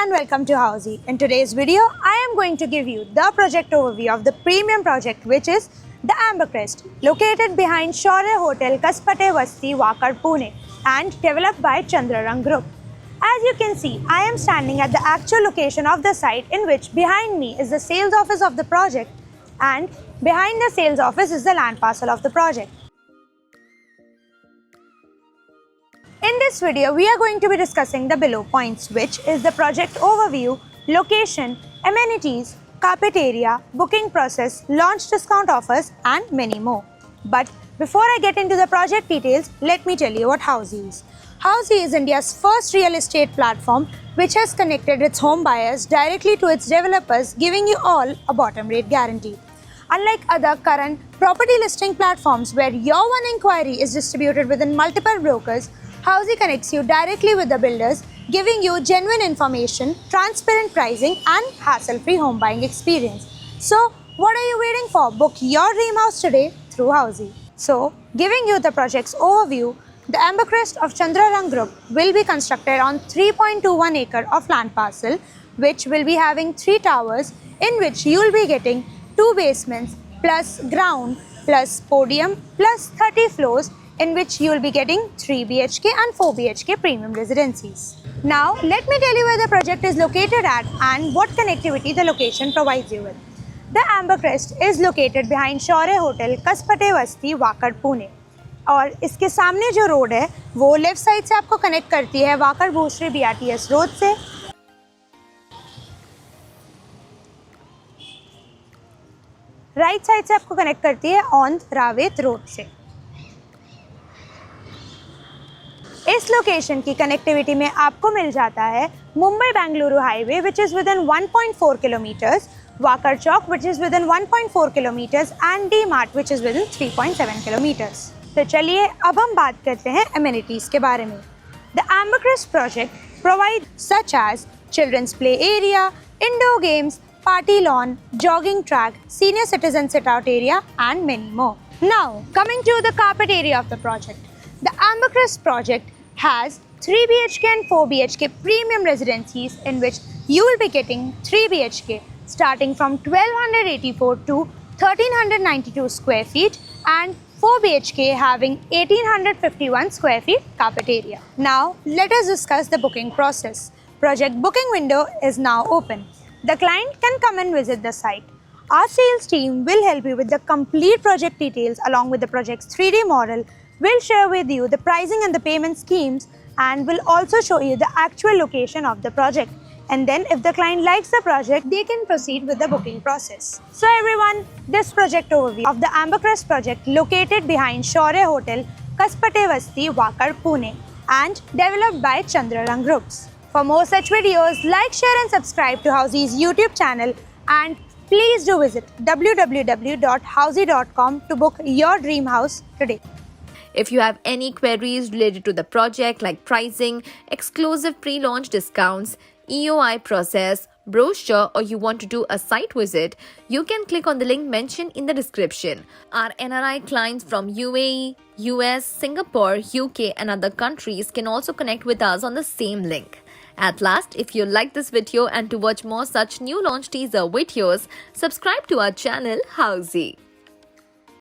and welcome to Housey. In today's video, I am going to give you the project overview of the premium project which is the Ambercrest, located behind Shaurya Hotel, Kaspate Vasti, Wakad, Pune and developed by Chandrarang Group. As you can see, I am standing at the actual location of the site in which behind me is the sales office of the project and behind the sales office is the land parcel of the project. In this video, we are going to be discussing the below points, which is the project overview, location, amenities, carpet area, booking process, launch discount offers and many more. But before I get into the project details, let me tell you what Housey is. Housey is India's first real estate platform which has connected its home buyers directly to its developers, giving you all a bottom rate guarantee. Unlike other current property listing platforms where your one inquiry is distributed within multiple brokers, Housey connects you directly with the builders, giving you genuine information, transparent pricing and hassle-free home buying experience. So, what are you waiting for? Book your dream house today through Housey. So, giving you the project's overview, the Ambercrest of Chandrarang Group will be constructed on 3.21 acre of land parcel, which will be having 3 towers in which you will be getting 2 basements plus ground plus podium plus 30 floors in which you will be getting 3 BHK and 4 BHK premium residencies. Now, let me tell you where the project is located at and what connectivity the location provides you with. The Ambercrest is located behind Shaurya Hotel, Kaspate Vasti, Wakad, Pune. और इसके सामने जो road है वो left side से आपको connect करती है वाकड़ भूसरी BRTS रोड से, राइट साइड से आपको कनेक्ट करती है ऑन रावेत रोड से. इस लोकेशन की कनेक्टिविटी में आपको मिल जाता है Mumbai Bengaluru highway which is with in 1.4 kilometres, Wakad Chowk which is with in 1.4 kilometres and D mart which is with in 3.7 kilometres. तो चलिए अब हम बात करते हैं एमिनिटीज़ के बारे में. The Ambercrest project provide such as children's play area, indoor games, party lawn, jogging track, senior citizen sit-out area and many more. Now, coming to the carpet area of the project. The Ambercrest project has 3 BHK and 4 BHK premium residencies in which you will be getting 3 BHK starting from 1284 to 1392 square feet and 4 BHK having 1851 square feet carpet area. Now, let us discuss the booking process. Project booking window is now open. The client can come and visit the site. Our sales team will help you with the complete project details along with the project's 3D model. We'll share with you the pricing and the payment schemes and will also show you the actual location of the project. And then if the client likes the project, they can proceed with the booking process. So everyone, this project overview of the Ambercrest project located behind Shaurya Hotel, Kaspate Vasti, Wakad, Pune and developed by Chandrarang Groups. For more such videos, like, share and subscribe to Housey's YouTube channel and please do visit www.housey.com to book your dream house today. If you have any queries related to the project like pricing, exclusive pre-launch discounts, EOI process, brochure or you want to do a site visit, you can click on the link mentioned in the description. Our NRI clients from UAE, US, Singapore, UK and other countries can also connect with us on the same link. At last, if you like this video and to watch more such new launch teaser videos, subscribe to our channel Housey.